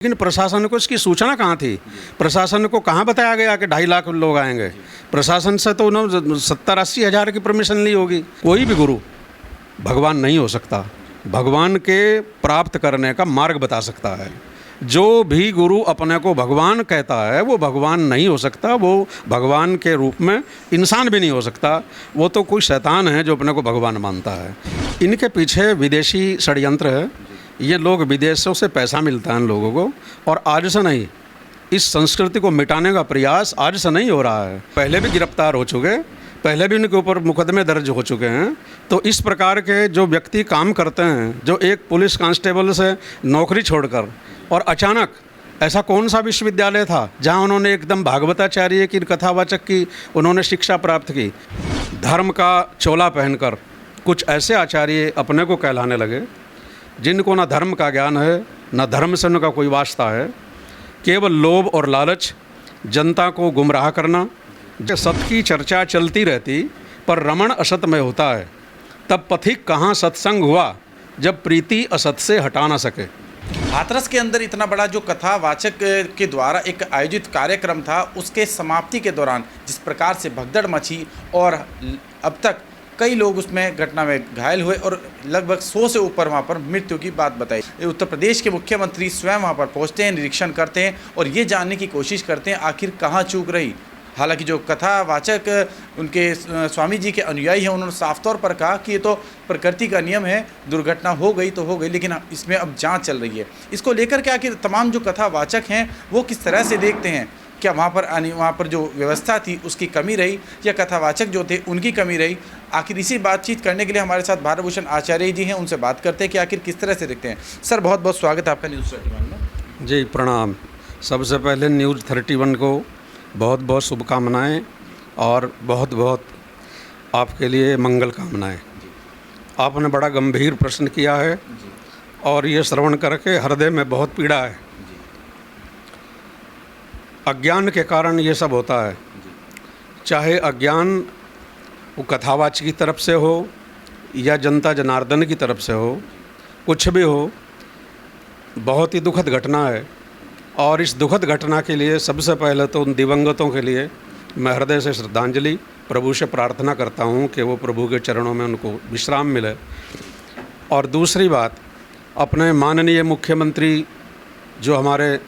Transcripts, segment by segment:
लेकिन प्रशासन को इसकी सूचना कहाँ थी? प्रशासन को कहाँ बताया गया कि 2.5 लाख लोग आएंगे? प्रशासन से तो उन्होंने 70-80 हज़ार की परमिशन ली होगी। कोई भी गुरु भगवान नहीं हो सकता, भगवान के प्राप्त करने का मार्ग बता सकता है। जो भी गुरु अपने को भगवान कहता है वो भगवान नहीं हो सकता, वो भगवान के रूप में इंसान भी नहीं हो सकता, वो तो कोई शैतान है जो अपने को भगवान मानता है। इनके पीछे विदेशी षड्यंत्र है। ये लोग विदेशों से पैसा मिलता है इन लोगों को, और आज से नहीं, इस संस्कृति को मिटाने का प्रयास आज से नहीं हो रहा है। पहले भी गिरफ्तार हो चुके, पहले भी उनके ऊपर मुकदमे दर्ज हो चुके हैं। तो इस प्रकार के जो व्यक्ति काम करते हैं, जो एक पुलिस कांस्टेबल से नौकरी छोड़कर, और अचानक ऐसा कौन सा विश्वविद्यालय था जहां उन्होंने एकदम भागवताचार्य की, कथावाचक की उन्होंने शिक्षा प्राप्त की? धर्म का चोला पहनकर कुछ ऐसे आचार्य अपने को कहलाने लगे जिनको ना धर्म का ज्ञान है, ना धर्म से उनका कोई वास्ता है। केवल लोभ और लालच, जनता को गुमराह करना। जब सत की चर्चा चलती रहती पर रमण असत में होता है, तब पथिक कहाँ सत्संग हुआ जब प्रीति असत से हटा ना सके। हाथरस के अंदर इतना बड़ा जो कथावाचक के द्वारा एक आयोजित कार्यक्रम था, उसके समाप्ति के दौरान जिस प्रकार से भगदड़ मची और अब तक कई लोग उसमें घटना में घायल हुए और लगभग 100 से ऊपर वहाँ पर मृत्यु की बात बताई। उत्तर प्रदेश के मुख्यमंत्री स्वयं वहाँ पर पहुँचते हैं, निरीक्षण करते हैं और ये जानने की कोशिश करते हैं आखिर कहाँ चूक रही। हालांकि जो कथावाचक उनके स्वामी जी के अनुयायी हैं, उन्होंने साफ तौर पर कहा कि ये तो प्रकृति का नियम है, दुर्घटना हो गई तो हो गई, लेकिन इसमें अब जांच चल रही है। इसको लेकर के आखिर तमाम जो कथावाचक हैं वो किस तरह से देखते हैं? क्या वहाँ पर जो व्यवस्था थी उसकी कमी रही, या कथावाचक जो थे उनकी कमी रही? आखिर इसी बातचीत करने के लिए हमारे साथ भारभूषण आचार्य जी हैं, उनसे बात करते हैं कि आखिर किस तरह से देखते हैं। सर, बहुत बहुत स्वागत है आपका न्यूज़ 31 में। जी प्रणाम। सबसे पहले न्यूज़ 31 को बहुत बहुत शुभकामनाएँ और बहुत बहुत आपके लिए मंगल कामनाएँ। आपने बड़ा गंभीर प्रश्न किया है और ये श्रवण करके हृदय में बहुत पीड़ा है। अज्ञान के कारण ये सब होता है, चाहे अज्ञान वो कथावाचक की तरफ से हो या जनता जनार्दन की तरफ से हो, कुछ भी हो, बहुत ही दुखद घटना है। और इस दुखद घटना के लिए सबसे पहले तो उन दिवंगतों के लिए मैं हृदय से श्रद्धांजलि प्रभु से प्रार्थना करता हूँ कि वो प्रभु के चरणों में उनको विश्राम मिले। और दूसरी बात, अपने माननीय मुख्यमंत्री जो हमारे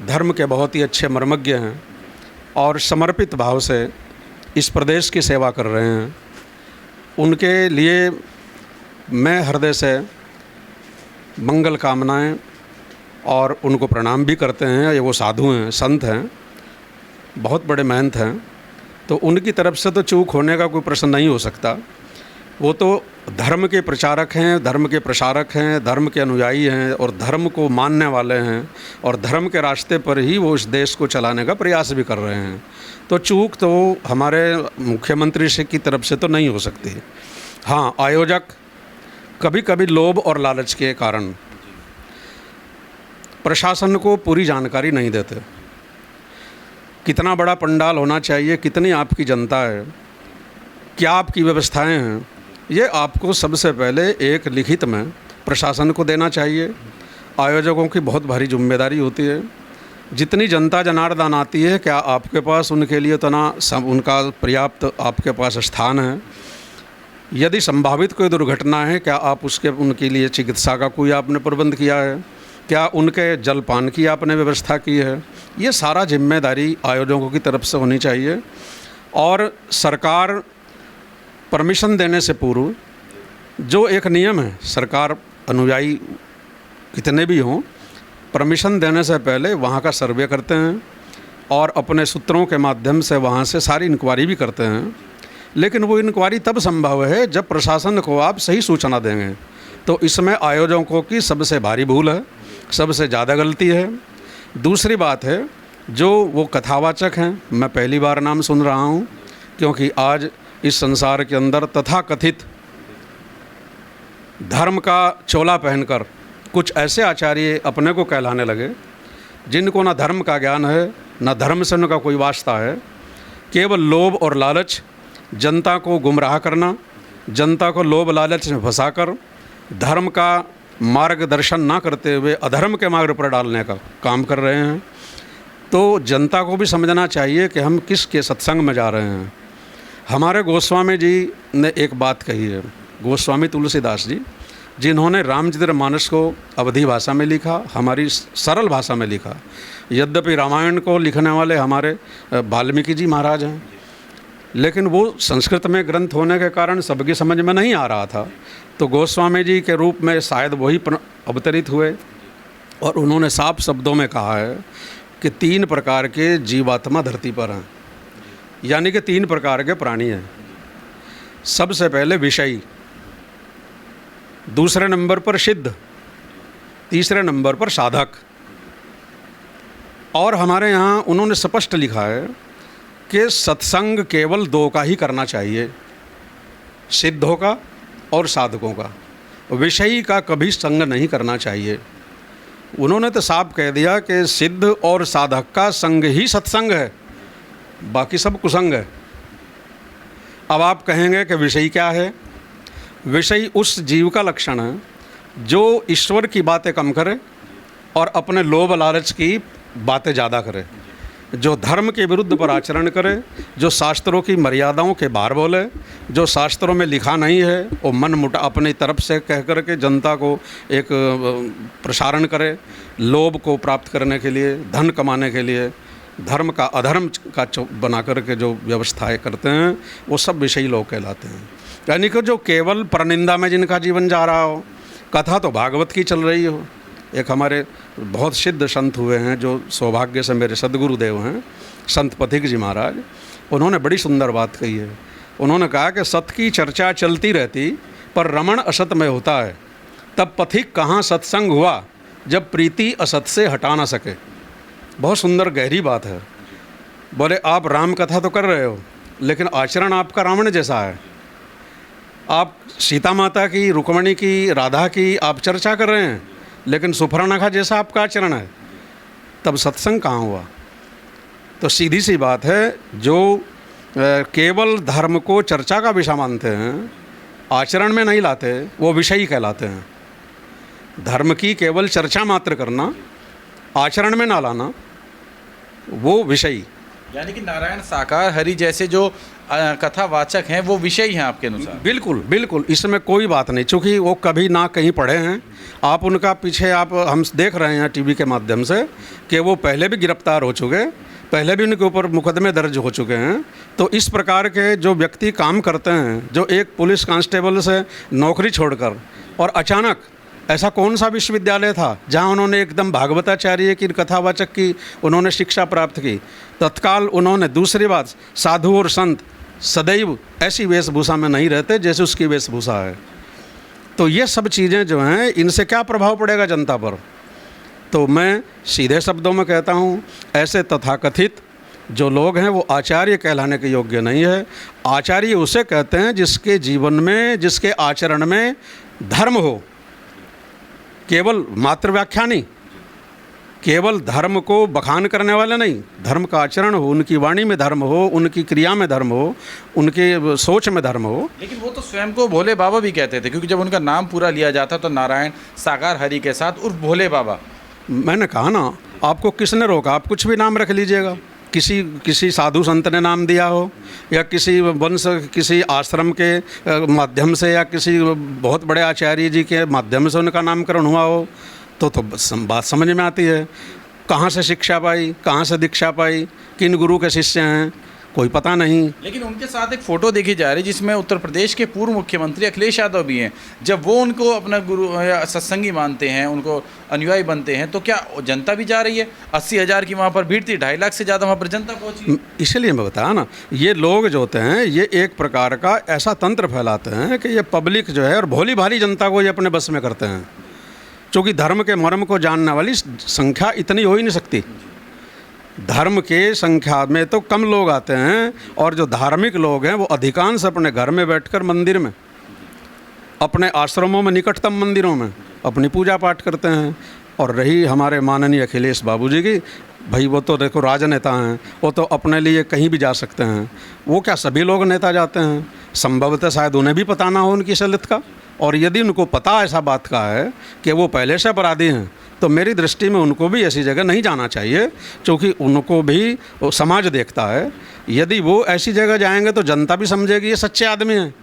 धर्म के बहुत ही अच्छे मर्मज्ञ हैं और समर्पित भाव से इस प्रदेश की सेवा कर रहे हैं, उनके लिए मैं हृदय से मंगल कामनाएं और उनको प्रणाम भी करते हैं। ये वो साधु हैं, संत हैं, बहुत बड़े महंत हैं, तो उनकी तरफ से तो चूक होने का कोई प्रश्न नहीं हो सकता। वो तो धर्म के प्रचारक हैं, धर्म के प्रसारक हैं, धर्म के अनुयायी हैं और धर्म को मानने वाले हैं, और धर्म के रास्ते पर ही वो इस देश को चलाने का प्रयास भी कर रहे हैं। तो चूक तो हमारे मुख्यमंत्री से की तरफ से तो नहीं हो सकती। हाँ, आयोजक कभी कभी लोभ और लालच के कारण प्रशासन को पूरी जानकारी नहीं देते। कितना बड़ा पंडाल होना चाहिए, कितनी आपकी जनता है, क्या आपकी व्यवस्थाएं हैं, ये आपको सबसे पहले एक लिखित में प्रशासन को देना चाहिए। आयोजकों की बहुत भारी जिम्मेदारी होती है। जितनी जनता जनार्दन आती है, क्या आपके पास उनके लिए तना सब उनका पर्याप्त आपके पास स्थान है? यदि संभावित कोई दुर्घटना है, क्या आप उनके लिए चिकित्सा का कोई आपने प्रबंध किया है? क्या उनके जलपान की आपने व्यवस्था की है? ये सारा जिम्मेदारी आयोजकों की तरफ से होनी चाहिए। और सरकार परमिशन देने से पूर्व जो एक नियम है, सरकार अनुयायी कितने भी हों, परमिशन देने से पहले वहाँ का सर्वे करते हैं और अपने सूत्रों के माध्यम से वहाँ से सारी इंक्वायरी भी करते हैं। लेकिन वो इंक्वायरी तब संभव है जब प्रशासन को आप सही सूचना देंगे। तो इसमें आयोजकों की सबसे भारी भूल है, सबसे ज़्यादा गलती है। दूसरी बात है, जो वो कथावाचक हैं, मैं पहली बार नाम सुन रहा हूँ, क्योंकि आज इस संसार के अंदर तथाकथित धर्म का चोला पहनकर कुछ ऐसे आचार्य अपने को कहलाने लगे जिनको ना धर्म का ज्ञान है, ना धर्म से उनका कोई वास्ता है। केवल लोभ और लालच, जनता को गुमराह करना, जनता को लोभ लालच में फंसाकर धर्म का मार्गदर्शन ना करते हुए अधर्म के मार्ग पर डालने का काम कर रहे हैं। तो जनता को भी समझना चाहिए कि हम किसके सत्संग में जा रहे हैं। हमारे गोस्वामी जी ने एक बात कही है, गोस्वामी तुलसीदास जी, जिन्होंने रामचरितमानस को अवधी भाषा में लिखा, हमारी सरल भाषा में लिखा। यद्यपि रामायण को लिखने वाले हमारे वाल्मीकि जी महाराज हैं, लेकिन वो संस्कृत में ग्रंथ होने के कारण सबकी समझ में नहीं आ रहा था। तो गोस्वामी जी के रूप में शायद वही अवतरित हुए और उन्होंने साफ शब्दों में कहा है कि 3 प्रकार के जीवात्मा धरती पर हैं, यानी कि 3 प्रकार के प्राणी हैं। सबसे पहले विषयी, दूसरे नंबर पर सिद्ध, तीसरे नंबर पर साधक। और हमारे यहाँ उन्होंने स्पष्ट लिखा है कि सत्संग केवल 2 का ही करना चाहिए, सिद्धों का और साधकों का। विषयी का कभी संग नहीं करना चाहिए। उन्होंने तो साफ कह दिया कि सिद्ध और साधक का संग ही सत्संग है, बाकी सब कुसंग है। अब आप कहेंगे कि विषयी क्या है? विषयी उस जीव का लक्षण है जो ईश्वर की बातें कम करे और अपने लोभ लालच की बातें ज़्यादा करे, जो धर्म के विरुद्ध पर आचरण करे, जो शास्त्रों की मर्यादाओं के बाहर बोले, जो शास्त्रों में लिखा नहीं है वो मन मुटा अपनी तरफ से कह कर के जनता को एक प्रसारण करे, लोभ को प्राप्त करने के लिए, धन कमाने के लिए धर्म का अधर्म का बना कर के जो व्यवस्थाएं करते हैं, वो सब विषयी लोग कहलाते हैं। यानी कि जो केवल परनिंदा में जिनका जीवन जा रहा हो, कथा तो भागवत की चल रही हो। एक हमारे बहुत सिद्ध संत हुए हैं जो सौभाग्य से मेरे सदगुरुदेव हैं, संत पथिक जी महाराज, उन्होंने बड़ी सुंदर बात कही है। उन्होंने कहा कि सत की चर्चा चलती रहती पर रमण असत में होता है, तब पथिक कहाँ सत्संग हुआ जब प्रीति असत से हटा ना सके। बहुत सुंदर गहरी बात है। बोले आप राम कथा तो कर रहे हो लेकिन आचरण आपका रावण जैसा है। आप सीता माता की, रुक्मणी की, राधा की आप चर्चा कर रहे हैं लेकिन सुपर्णखा जैसा आपका आचरण है, तब सत्संग कहाँ हुआ? तो सीधी सी बात है, जो केवल धर्म को चर्चा का विषय मानते हैं, आचरण में नहीं लाते, वो विषयी कहलाते हैं। धर्म की केवल चर्चा मात्र करना, आचरण में ना लाना, वो विषयी। यानी कि नारायण साकार हरि जैसे जो कथावाचक हैं वो विषयी हैं आपके अनुसार? बिल्कुल बिल्कुल, इसमें कोई बात नहीं, चूँकि वो कभी ना कहीं पढ़े हैं। आप उनका पीछे आप हम देख रहे हैं टीवी के माध्यम से कि वो पहले भी गिरफ्तार हो चुके, पहले भी उनके ऊपर मुकदमे दर्ज हो चुके हैं। तो इस प्रकार के जो व्यक्ति काम करते हैं, जो एक पुलिस कांस्टेबल से नौकरी छोड़कर, और अचानक ऐसा कौन सा विश्वविद्यालय था जहां उन्होंने एकदम भागवताचार्य की, कथावाचक की उन्होंने शिक्षा प्राप्त की? तत्काल उन्होंने, दूसरी बात, साधु और संत सदैव ऐसी वेशभूषा में नहीं रहते जैसे उसकी वेशभूषा है। तो ये सब चीज़ें जो हैं, इनसे क्या प्रभाव पड़ेगा जनता पर? तो मैं सीधे शब्दों में कहता हूँ, ऐसे तथाकथित जो लोग हैं वो आचार्य कहलाने के योग्य नहीं है। आचार्य उसे कहते हैं जिसके जीवन में, जिसके आचरण में धर्म हो, केवल मात्र व्याख्या नहीं, केवल धर्म को बखान करने वाले नहीं, धर्म का आचरण हो, उनकी वाणी में धर्म हो, उनकी क्रिया में धर्म हो, उनके सोच में धर्म हो। लेकिन वो तो स्वयं को भोले बाबा भी कहते थे, क्योंकि जब उनका नाम पूरा लिया जाता तो नारायण साकार हरि के साथ उर्फ भोले बाबा। मैंने कहा ना, आपको किसने रोका? आप कुछ भी नाम रख लीजिएगा, किसी साधु संत ने नाम दिया हो, या किसी वंश, किसी आश्रम के माध्यम से, या किसी बहुत बड़े आचार्य जी के माध्यम से उनका नामकरण हुआ हो, तो बात समझ में आती है। कहाँ से शिक्षा पाई, कहाँ से दीक्षा पाई, किन गुरु के शिष्य हैं, कोई पता नहीं। लेकिन उनके साथ एक फ़ोटो देखी जा रही है जिसमें उत्तर प्रदेश के पूर्व मुख्यमंत्री अखिलेश यादव भी हैं। जब वो उनको अपना गुरु या सत्संगी मानते हैं, उनको अनुयायी बनते हैं, तो क्या जनता भी जा रही है? 80,000 की वहाँ पर भीड़ थी, 2.5 लाख से ज़्यादा वहाँ पर जनता पहुँची। इसलिए मैं बताया ना, ये लोग जो होते हैं ये एक प्रकार का ऐसा तंत्र फैलाते हैं कि ये पब्लिक जो है और भोली भाली जनता को ये अपने बस में करते हैं। क्योंकि धर्म के मर्म को जानने वाली संख्या इतनी हो ही नहीं सकती। धर्म के संख्या में तो कम लोग आते हैं, और जो धार्मिक लोग हैं वो अधिकांश अपने घर में बैठकर मंदिर में, अपने आश्रमों में, निकटतम मंदिरों में अपनी पूजा पाठ करते हैं। और रही हमारे माननीय अखिलेश बाबूजी की, भाई वो तो देखो राजनेता हैं, वो तो अपने लिए कहीं भी जा सकते हैं। वो क्या सभी लोग नेता जाते हैं? संभवतः शायद उन्हें भी पता ना हो उनकी सलियत का, और यदि उनको पता ऐसा बात का है कि वो पहले से अपराधी हैं, तो मेरी दृष्टि में उनको भी ऐसी जगह नहीं जाना चाहिए, क्योंकि उनको भी समाज देखता है। यदि वो ऐसी जगह जाएंगे तो जनता भी समझेगी ये सच्चे आदमी हैं,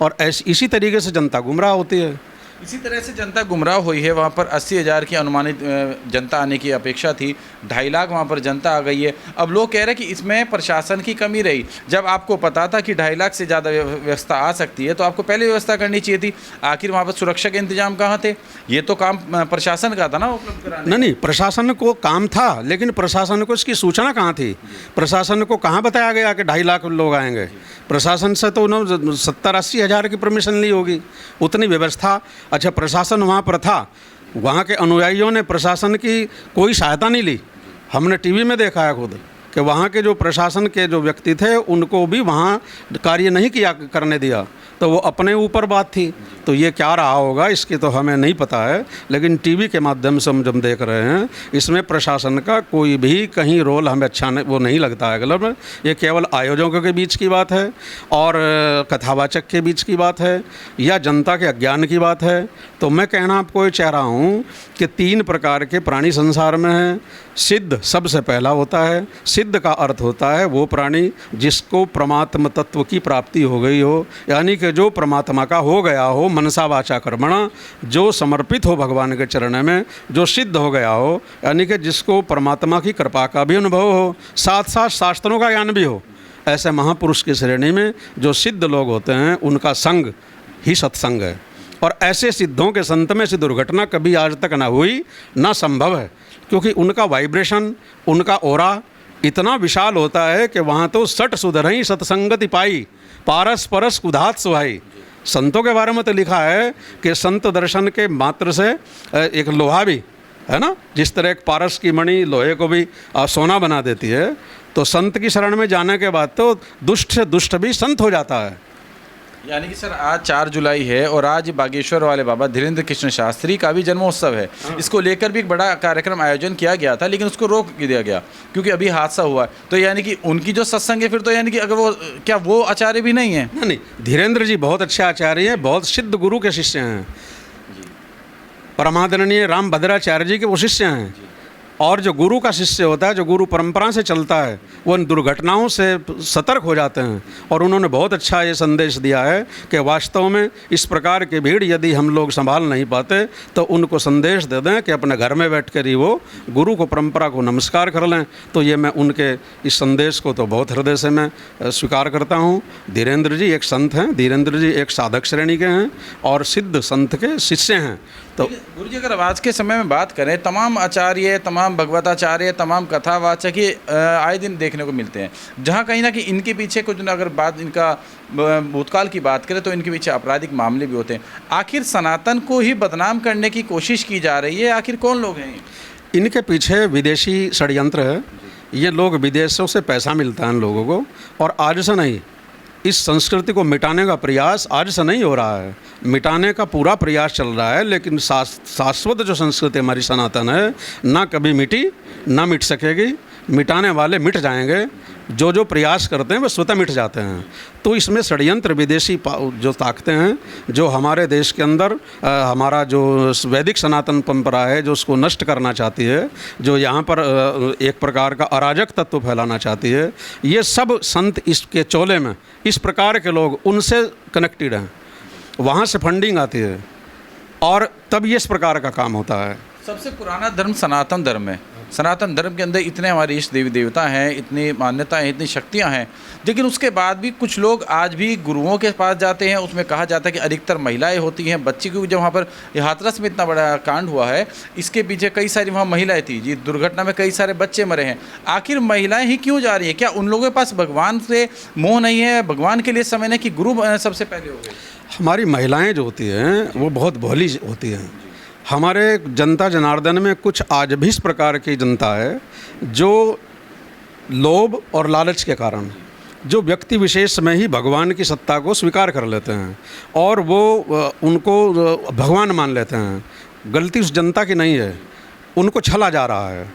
और इसी तरीके से जनता गुमराह होती है। इसी तरह से जनता गुमराह हुई है। वहाँ पर 80,000 की अनुमानित जनता आने की अपेक्षा थी, 2.5 लाख वहाँ पर जनता आ गई है। अब लोग कह रहे हैं कि इसमें प्रशासन की कमी रही। जब आपको पता था कि 2.5 लाख से ज़्यादा व्यवस्था आ सकती है तो आपको पहले व्यवस्था करनी चाहिए थी। आखिर वहाँ पर सुरक्षा के इंतजाम कहाँ थे? ये तो काम प्रशासन का था ना उपलब्ध कराने। नहीं, प्रशासन को काम था, लेकिन प्रशासन को इसकी सूचना कहाँ थी? प्रशासन को कहाँ बताया गया कि 2.5 लाख लोग आएंगे? प्रशासन से तो उन्होंने 70-80 हज़ार की परमिशन ली होगी, उतनी व्यवस्था। अच्छा, प्रशासन वहाँ पर था, वहाँ के अनुयायियों ने प्रशासन की कोई सहायता नहीं ली। हमने टीवी में देखा है खुद कि वहाँ के जो प्रशासन के जो व्यक्ति थे उनको भी वहाँ कार्य नहीं किया करने दिया, तो वो अपने ऊपर बात थी। तो ये क्या रहा होगा इसकी तो हमें नहीं पता है, लेकिन टीवी के माध्यम से हम जब देख रहे हैं इसमें प्रशासन का कोई भी कहीं रोल हमें अच्छा वो नहीं लगता है। गलत, ये केवल आयोजकों के बीच की बात है और कथावाचक के बीच की बात है या जनता के अज्ञान की बात है। तो मैं कहना आपको ये चाह रहा हूँ कि 3 प्रकार के प्राणी संसार में हैं। सिद्ध सबसे पहला होता है। सिद्ध का अर्थ होता है वो प्राणी जिसको परमात्म तत्व की प्राप्ति हो गई हो, यानी कि जो परमात्मा का हो गया हो, मनसा वाचा कर्मणा, जो समर्पित हो भगवान के चरण में, जो सिद्ध हो गया हो, यानी कि जिसको परमात्मा की कृपा का भी अनुभव हो, साथ साथ शास्त्रों का ज्ञान भी हो। ऐसे महापुरुष की श्रेणी में जो सिद्ध लोग होते हैं उनका संग ही सत्संग है। और ऐसे सिद्धों के संत में से दुर्घटना कभी आज तक ना हुई, ना संभव है, क्योंकि उनका वाइब्रेशन, उनका ओरा इतना विशाल होता है कि वहाँ तो सट सुधरई सत्संगति पाई, पारस परस कुधात सुहाई। संतों के बारे में तो लिखा है कि संत दर्शन के मात्र से एक लोहा भी है ना, जिस तरह एक पारस की मणि लोहे को भी सोना बना देती है, तो संत की शरण में जाने के बाद तो दुष्ट से दुष्ट भी संत हो जाता है। यानी कि सर आज 4 जुलाई है और आज बागेश्वर वाले बाबा धीरेन्द्र कृष्ण शास्त्री का भी जन्मोत्सव है। इसको लेकर भी एक बड़ा कार्यक्रम आयोजन किया गया था, लेकिन उसको रोक दिया गया क्योंकि अभी हादसा हुआ है। तो यानी कि उनकी जो सत्संग है फिर तो यानी कि अगर वो क्या वो आचार्य भी नहीं है? नहीं, धीरेन्द्र जी बहुत अच्छे आचार्य हैं, बहुत सिद्ध गुरु के शिष्य हैं। परमादरणीय राम भद्राचार्य जी के वो शिष्य हैं। और जो गुरु का शिष्य होता है, जो गुरु परंपरा से चलता है, वो इन दुर्घटनाओं से सतर्क हो जाते हैं। और उन्होंने बहुत अच्छा ये संदेश दिया है कि वास्तव में इस प्रकार की भीड़ यदि हम लोग संभाल नहीं पाते तो उनको संदेश दे दें कि अपने घर में बैठ कर ही वो गुरु को, परंपरा को नमस्कार कर लें। तो ये मैं उनके इस संदेश को तो बहुत हृदय से मैं स्वीकार करता हूँ। धीरेन्द्र जी एक संत हैं, धीरेन्द्र जी एक साधक श्रेणी के हैं और सिद्ध संत के शिष्य हैं। तो गुरु जी अगर आज के समय में बात करें, तमाम आचार्य, तमाम भगवताचार्य, तमाम कथावाचक ये आए दिन देखने को मिलते हैं, जहाँ कहीं ना कहीं इनके पीछे कुछ न, अगर बात इनका भूतकाल की बात करें तो इनके पीछे आपराधिक मामले भी होते हैं। आखिर सनातन को ही बदनाम करने की कोशिश की जा रही है, आखिर कौन लोग हैं? इनके पीछे विदेशी षड्यंत्र है। ये लोग विदेशों से पैसा मिलता है इन लोगों को, और आज से नहीं, इस संस्कृति को मिटाने का प्रयास आज से नहीं हो रहा है, मिटाने का पूरा प्रयास चल रहा है। लेकिन शाश्वत जो संस्कृति हमारी सनातन है, ना कभी मिटी, ना मिट सकेगी। मिटाने वाले मिट जाएंगे, जो जो प्रयास करते हैं वो स्वतः मिट जाते हैं। तो इसमें षड्यंत्र विदेशी जो ताकतें हैं, जो हमारे देश के अंदर हमारा जो वैदिक सनातन परंपरा है, जो उसको नष्ट करना चाहती है, जो यहाँ पर एक प्रकार का अराजक तत्व फैलाना चाहती है, ये सब संत इसके चोले में, इस प्रकार के लोग उनसे कनेक्टेड हैं, वहाँ से फंडिंग आती है और तब ये इस प्रकार का काम होता है। सबसे पुराना धर्म सनातन धर्म है। सनातन धर्म के अंदर इतने हमारे इष्ट देवी देवता हैं, इतनी मान्यताएं हैं, इतनी शक्तियां हैं, लेकिन उसके बाद भी कुछ लोग आज भी गुरुओं के पास जाते हैं। उसमें कहा जाता है कि अधिकतर महिलाएं होती हैं। बच्ची को जब वहाँ पर हाथरस में इतना बड़ा कांड हुआ है, इसके पीछे कई सारी वहाँ महिलाएं थी जी, दुर्घटना में कई सारे बच्चे मरे हैं। आखिर महिलाएं ही क्यों जा रही हैं? क्या उन लोगों के पास भगवान से मोह नहीं है, भगवान के लिए समय नहीं कि गुरु सबसे पहले हो गए? हमारी महिलाएँ जो होती हैं वो बहुत भोली होती हैं। हमारे जनता जनार्दन में कुछ आज भी इस प्रकार की जनता है जो लोभ और लालच के कारण, जो व्यक्ति विशेष में ही भगवान की सत्ता को स्वीकार कर लेते हैं और वो उनको भगवान मान लेते हैं। गलती उस जनता की नहीं है, उनको छला जा रहा है।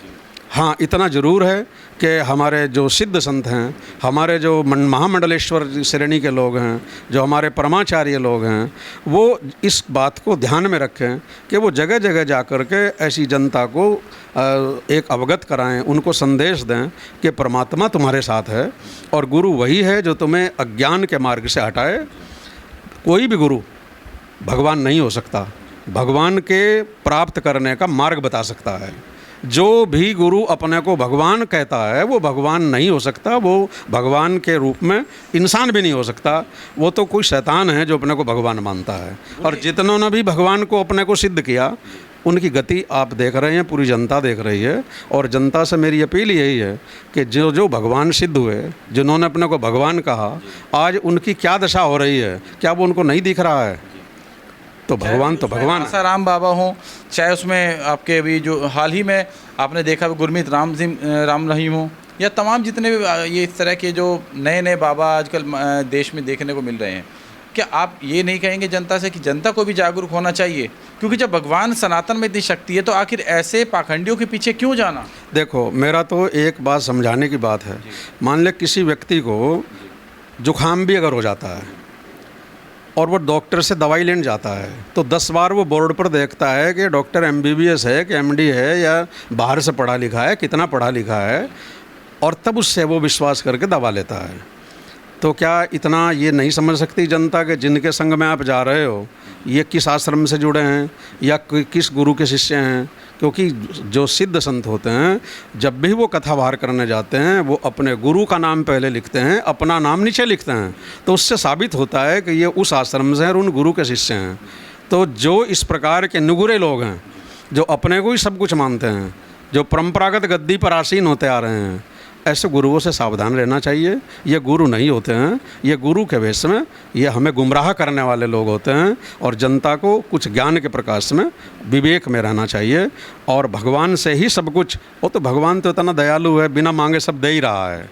हाँ, इतना ज़रूर है कि हमारे जो सिद्ध संत हैं, हमारे जो महामंडलेश्वर श्रेणी के लोग हैं, जो हमारे परमाचार्य लोग हैं, वो इस बात को ध्यान में रखें कि वो जगह जगह जा कर के ऐसी जनता को एक अवगत कराएं, उनको संदेश दें कि परमात्मा तुम्हारे साथ है और गुरु वही है जो तुम्हें अज्ञान के मार्ग से हटाए। कोई भी गुरु भगवान नहीं हो सकता, भगवान के प्राप्त करने का मार्ग बता सकता है। जो भी गुरु अपने को भगवान कहता है वो भगवान नहीं हो सकता, वो भगवान के रूप में इंसान भी नहीं हो सकता, वो तो कोई शैतान है जो अपने को भगवान मानता है। और जितनों ने भी भगवान को अपने को सिद्ध किया उनकी गति आप देख रहे हैं, पूरी जनता देख रही है। और जनता से मेरी अपील यही है कि जो जो भगवान सिद्ध हुए, जिन्होंने अपने को भगवान कहा, आज उनकी क्या दशा हो रही है, क्या वो उनको नहीं दिख रहा है? तो भगवान तो भगवान है। आसाराम बाबा हों, चाहे उसमें आपके अभी जो हाल ही में आपने देखा गुरमीत राम रहीम हों, या तमाम जितने भी ये इस तरह के जो नए नए बाबा आजकल देश में देखने को मिल रहे हैं, क्या आप ये नहीं कहेंगे जनता से कि जनता को भी जागरूक होना चाहिए? क्योंकि जब भगवान सनातन में इतनी शक्ति है तो आखिर ऐसे पाखंडियों के पीछे क्यों जाना? देखो, मेरा तो एक बात समझाने की बात है। मान ले किसी व्यक्ति को जुकाम भी अगर हो जाता है और वो डॉक्टर से दवाई लेने जाता है तो 10 बार वो बोर्ड पर देखता है कि डॉक्टर MBBS है कि MD है या बाहर से पढ़ा लिखा है, कितना पढ़ा लिखा है, और तब उससे वो विश्वास करके दवा लेता है। तो क्या इतना ये नहीं समझ सकती जनता के जिनके संग में आप जा रहे हो ये किस आश्रम से जुड़े हैं या किस गुरु के शिष्य हैं? क्योंकि जो सिद्ध संत होते हैं जब भी वो कथा बाहर करने जाते हैं वो अपने गुरु का नाम पहले लिखते हैं, अपना नाम नीचे लिखते हैं। तो उससे साबित होता है कि ये उस आश्रम से हैं और उन गुरु के शिष्य हैं। तो जो इस प्रकार के नुगुरे लोग हैं, जो अपने को ही सब कुछ मानते हैं, जो परंपरागत गद्दी पर आसीन होते आ रहे हैं, ऐसे गुरुओं से सावधान रहना चाहिए। ये गुरु नहीं होते हैं, ये गुरु के वेश में ये हमें गुमराह करने वाले लोग होते हैं। और जनता को कुछ ज्ञान के प्रकाश में, विवेक में रहना चाहिए। और भगवान से ही सब कुछ, वो तो भगवान तो इतना दयालु है, बिना मांगे सब दे ही रहा है।